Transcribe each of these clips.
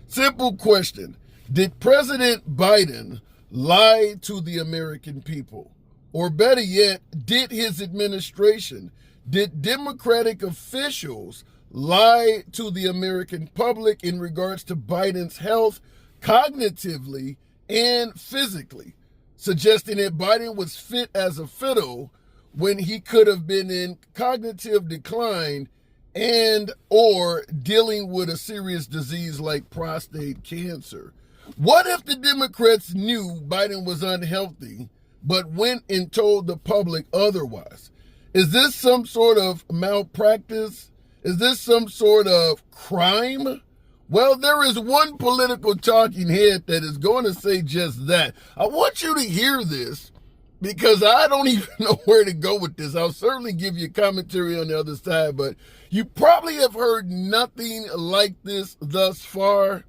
Simple question. Did President Biden lie to the American people? Or better yet, did his administration, did Democratic officials lie to the American public in regards to Biden's health, cognitively and physically, suggesting that Biden was fit as a fiddle when he could have been in cognitive decline and or dealing with a serious disease like prostate cancer? What if the Democrats knew Biden was unhealthy but went and told the public otherwise? Is this some sort of malpractice? Is this some sort of crime? Well, there is one political talking head that is going to say just that. I want you to hear this because I don't even know where to go with this. I'll certainly give you commentary on the other side, but you probably have heard nothing like this thus far.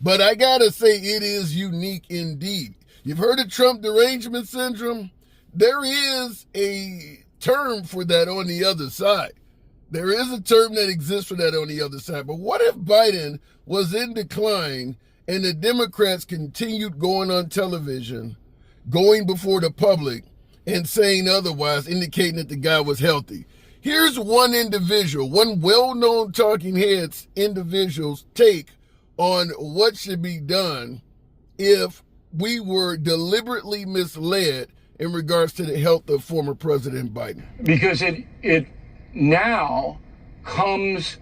But I gotta say, it is unique indeed. You've heard of Trump derangement syndrome? There is a term for that on the other side. There is a term that exists for that on the other side. But what if Biden was in decline and the Democrats continued going on television, going before the public and saying otherwise, indicating that the guy was healthy? Here's one individual, one well-known talking heads individual's take on what should be done if we were deliberately misled in regards to the health of former President Biden. Because it now comes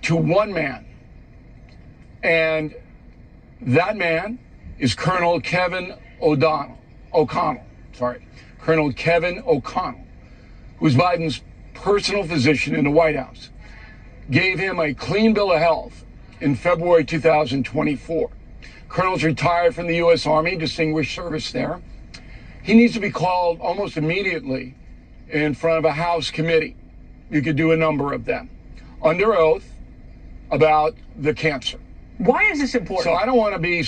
to one man, and that man is Colonel Kevin O'Connell, Colonel Kevin O'Connell, who's Biden's personal physician in the White House, gave him a clean bill of health in February 2024. Colonel's retired from the U.S. Army, distinguished service there. He needs to be called almost immediately in front of a House committee. You could do a number of them under oath about the cancer. Why is this important? So I don't want to be,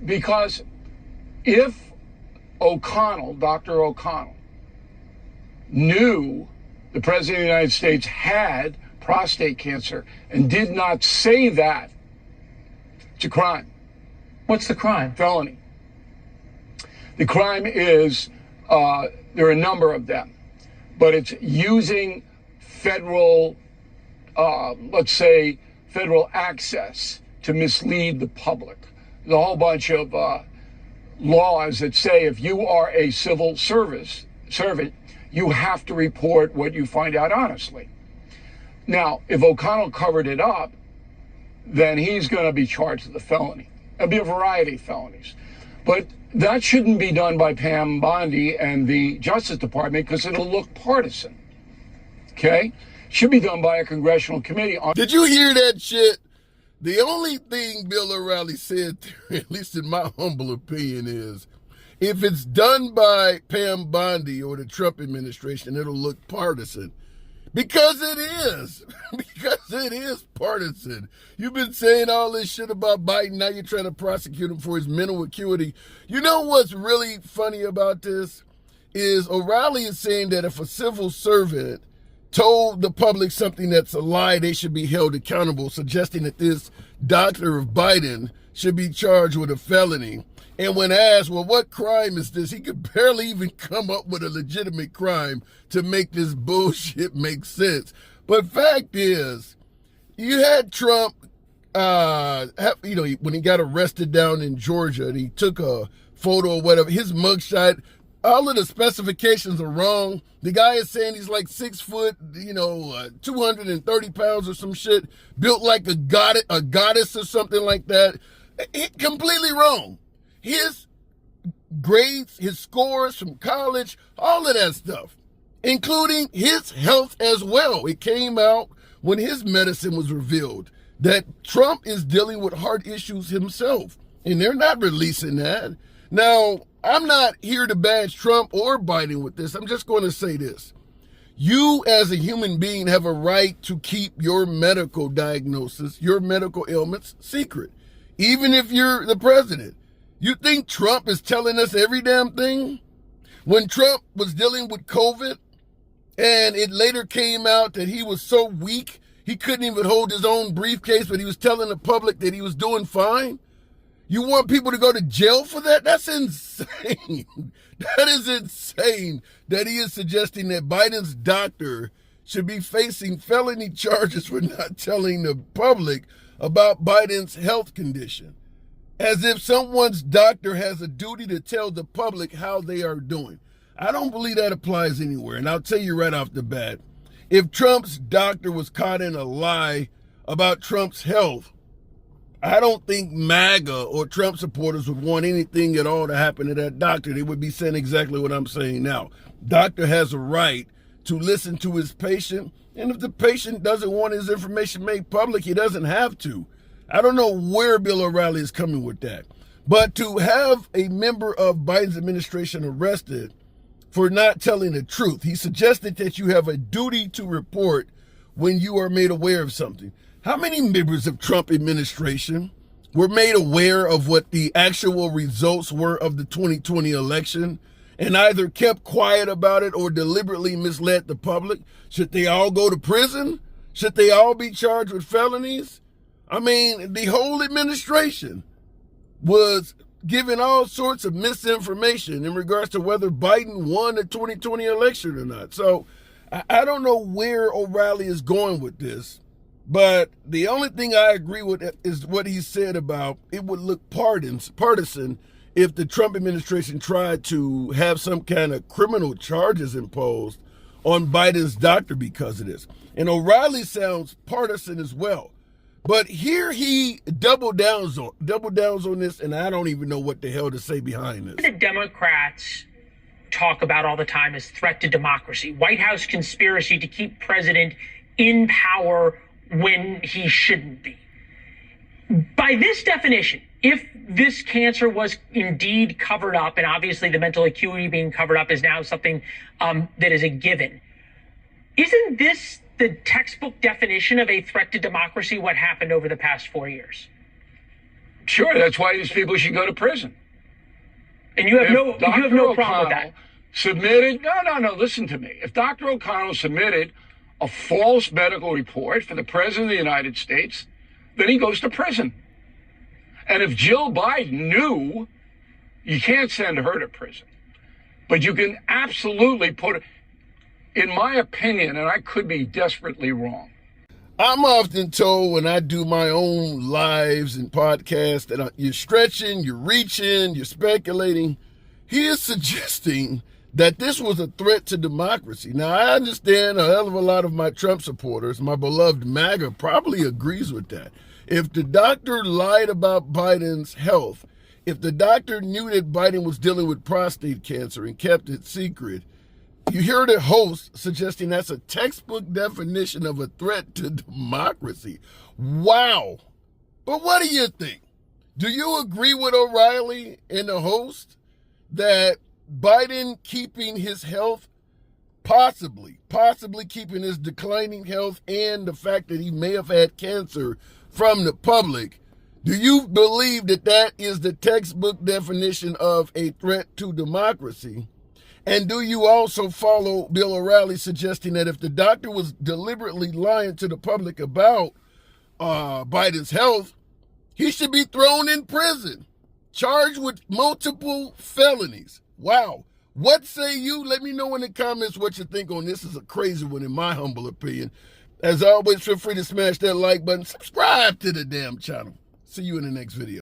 because if O'Connell, Dr. O'Connell, knew the President of the United States had prostate cancer and did not say that, it's a crime. What's the crime? Felony. The crime is, there are a number of them, but it's using federal, let's say, federal access to mislead the public. There's a whole bunch of laws that say if you are a civil servant, you have to report what you find out honestly. Now, if O'Connell covered it up, then he's going to be charged with a felony. There'll be a variety of felonies. But that shouldn't be done by Pam Bondi and the Justice Department because it'll look partisan. Okay? Should be done by a congressional committee. Did you hear that shit? The only thing Bill O'Reilly said there, at least in my humble opinion, is if it's done by Pam Bondi or the Trump administration, it'll look partisan. Because it is. Because it is partisan. You've been saying all this shit about Biden. Now you're trying to prosecute him for his mental acuity. You know what's really funny about this? Is O'Reilly is saying that if a civil servant told the public something that's a lie, they should be held accountable, suggesting that this doctor of Biden should be charged with a felony. And when asked, well, what crime is this? He could barely even come up with a legitimate crime to make this bullshit make sense. But fact is, you had Trump, when he got arrested down in Georgia and he took a photo or whatever, his mugshot, all of the specifications are wrong. The guy is saying he's like 6 foot, 230 pounds or some shit, built like a goddess or something like that. Completely wrong. His grades, his scores from college, all of that stuff, including his health as well. It came out when his medicine was revealed that Trump is dealing with heart issues himself, and they're not releasing that. Now, I'm not here to bash Trump or Biden with this. I'm just going to say this. You as a human being have a right to keep your medical diagnosis, your medical ailments secret, even if you're the president. You think Trump is telling us every damn thing? When Trump was dealing with COVID and it later came out that he was so weak, He couldn't even hold his own briefcase, but he was telling the public that he was doing fine. You want people to go to jail for that? That's insane. That is insane that he is suggesting that Biden's doctor should be facing felony charges for not telling the public about Biden's health condition. As if someone's doctor has a duty to tell the public how they are doing. I don't believe that applies anywhere. And I'll tell you right off the bat, if Trump's doctor was caught in a lie about Trump's health, I don't think MAGA or Trump supporters would want anything at all to happen to that doctor. They would be saying exactly what I'm saying now. Doctor has a right to listen to his patient, and if the patient doesn't want his information made public, he doesn't have to. I don't know where Bill O'Reilly is coming with that. But to have a member of Biden's administration arrested for not telling the truth, he suggested that you have a duty to report when you are made aware of something. How many members of Trump administration were made aware of what the actual results were of the 2020 election and either kept quiet about it or deliberately misled the public? Should they all go to prison? Should they all be charged with felonies? I mean, the whole administration was given all sorts of misinformation in regards to whether Biden won the 2020 election or not. So I don't know where O'Reilly is going with this, but the only thing I agree with is what he said about it would look partisan if the Trump administration tried to have some kind of criminal charges imposed on Biden's doctor because of this. And O'Reilly sounds partisan as well. But here he double downs on this, and I don't even know what the hell to say behind this. The Democrats talk about all the time is threat to democracy, White House conspiracy to keep president in power when he shouldn't be. By this definition, if this cancer was indeed covered up, and obviously the mental acuity being covered up is now something that is a given, isn't this the textbook definition of a threat to democracy, what happened over the past 4 years? Sure, that's why these people should go to prison. And you have no problem with that. Submitted, no, listen to me. If Dr. O'Connell submitted a false medical report for the President of the United States, then he goes to prison. And if Jill Biden knew, you can't send her to prison. But you can absolutely put, in my opinion, and I could be desperately wrong. I'm often told when I do my own lives and podcasts that you're stretching, you're reaching, you're speculating. He is suggesting that this was a threat to democracy. Now, I understand a hell of a lot of my Trump supporters, my beloved MAGA, probably agrees with that. If the doctor lied about Biden's health, if the doctor knew that Biden was dealing with prostate cancer and kept it secret, you hear the host suggesting that's a textbook definition of a threat to democracy. Wow. But what do you think? Do you agree with O'Reilly and the host that Biden keeping his health, possibly keeping his declining health, and the fact that he may have had cancer from the public, do you believe that that is the textbook definition of a threat to democracy? And do you also follow Bill O'Reilly suggesting that if the doctor was deliberately lying to the public about Biden's health, he should be thrown in prison, charged with multiple felonies? Wow. What say you? Let me know in the comments what you think on this. Is a crazy one in my humble opinion. As always, feel free to smash that like button. Subscribe to the damn channel. See you in the next video.